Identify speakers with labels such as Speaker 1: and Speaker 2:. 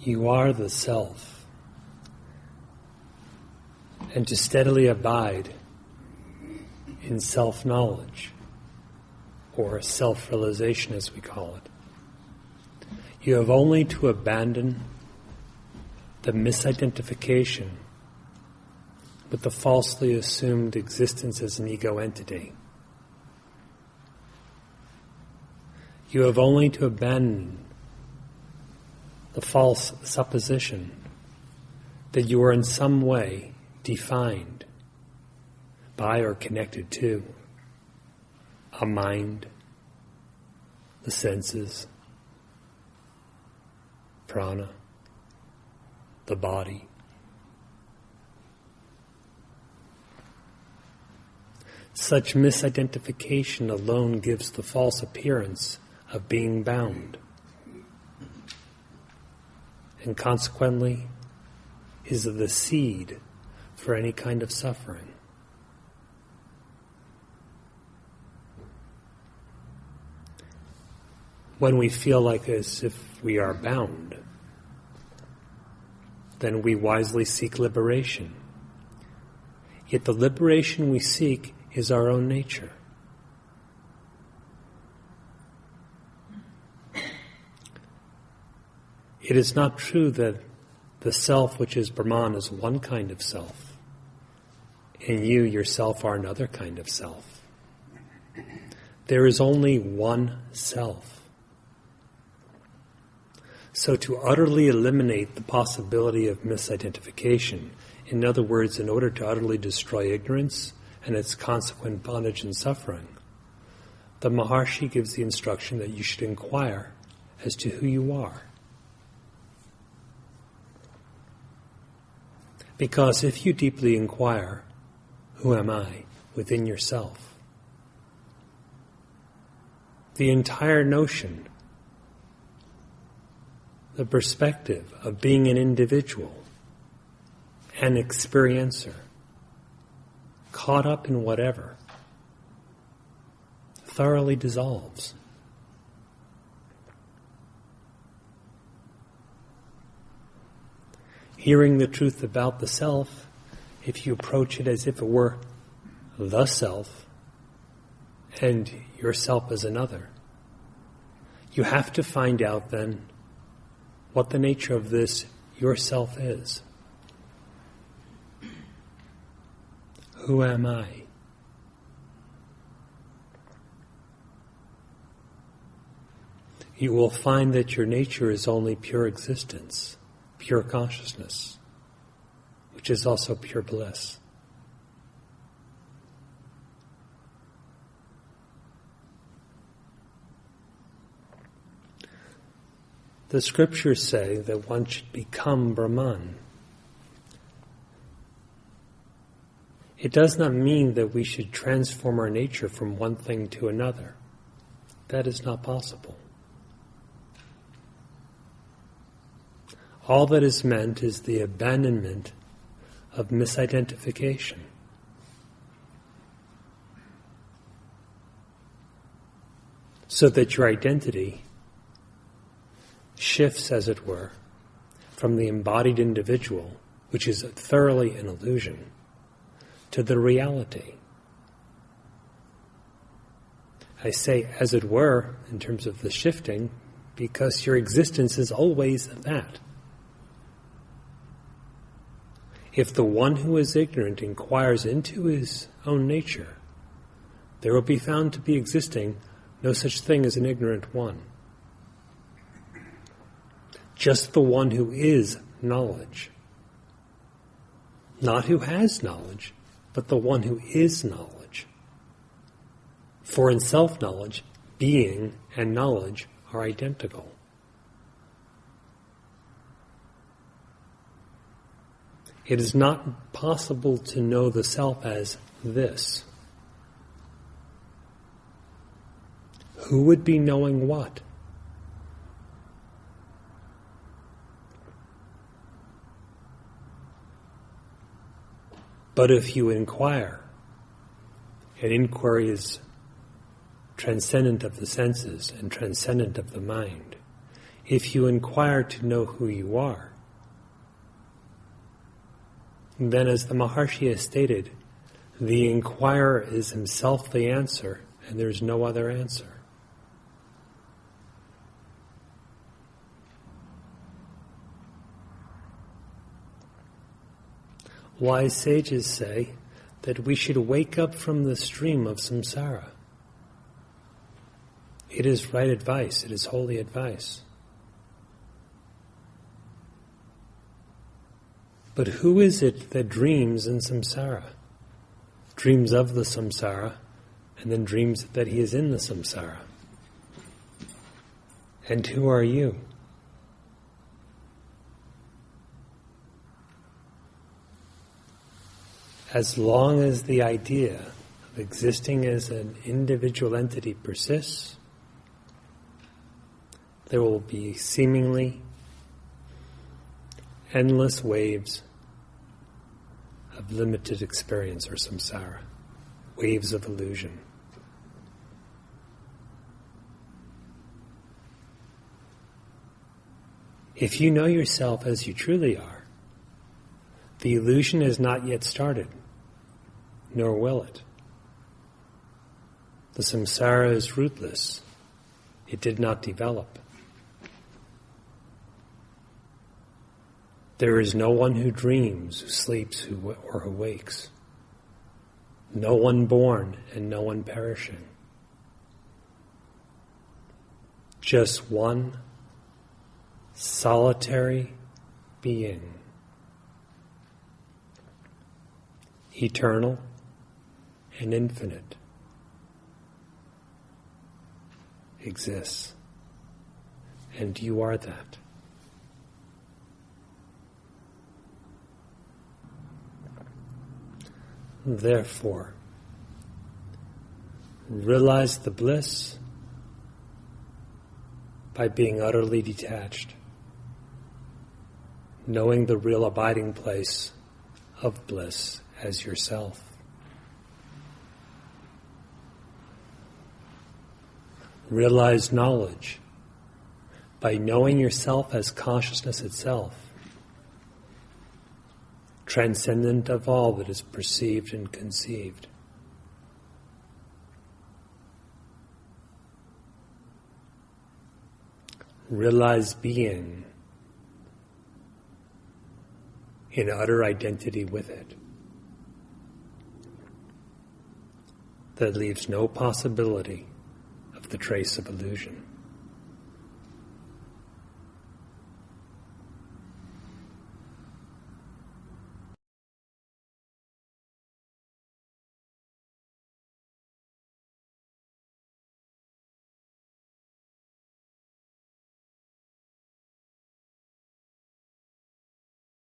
Speaker 1: You are the self. And to steadily abide in self-knowledge, or self-realization as we call it, you have only to abandon the misidentification with the falsely assumed existence as an ego entity. You have only to abandon the false supposition that you are in some way defined by or connected to a mind, the senses, prana, the body. Such misidentification alone gives the false appearance of being bound, and consequently is the seed for any kind of suffering. When we feel like as if we are bound, then we wisely seek liberation. Yet the liberation we seek is our own nature. It is not true that the self, which is Brahman, is one kind of self, and you yourself are another kind of self. There is only one self. So to utterly eliminate the possibility of misidentification, in other words, in order to utterly destroy ignorance and its consequent bondage and suffering, the Maharshi gives the instruction that you should inquire as to who you are. Because if you deeply inquire, who am I, within yourself, the entire notion, the perspective of being an individual, an experiencer, caught up in whatever, thoroughly dissolves. Hearing the truth about the self, if you approach it as if it were the self, and yourself as another, you have to find out then what the nature of this yourself is. Who am I? You will find that your nature is only pure existence, pure consciousness, which is also pure bliss. The scriptures say that one should become Brahman. It does not mean that we should transform our nature from one thing to another. That is not possible. All that is meant is the abandonment of misidentification. So that your identity shifts, as it were, from the embodied individual, which is thoroughly an illusion, to the reality. I say, as it were, in terms of the shifting, because your existence is always that. If the one who is ignorant inquires into his own nature, there will be found to be existing no such thing as an ignorant one. Just the one who is knowledge. Not who has knowledge, but the one who is knowledge. For in self-knowledge, being and knowledge are identical. It is not possible to know the self as this. Who would be knowing what? But if you inquire, and inquiry is transcendent of the senses and transcendent of the mind, if you inquire to know who you are, then as the Maharshi has stated, the inquirer is himself the answer, and there's no other answer. Wise sages say that we should wake up from the stream of samsara. It is right advice, it is holy advice. But who is it that dreams in samsara? Dreams of the samsara, and then dreams that he is in the samsara. And who are you? As long as the idea of existing as an individual entity persists, there will be seemingly endless waves of limited experience or samsara, waves of illusion. If you know yourself as you truly are, the illusion has not yet started, nor will it. The samsara is rootless. It did not develop. There is no one who dreams, who sleeps, or who wakes. No one born and no one perishing. Just one solitary being. Eternal and infinite. Exists. And you are that. Therefore, realize the bliss by being utterly detached, knowing the real abiding place of bliss as yourself. Realize knowledge by knowing yourself as consciousness itself, transcendent of all that is perceived and conceived. Realize being in utter identity with it, that leaves no possibility of the trace of illusion.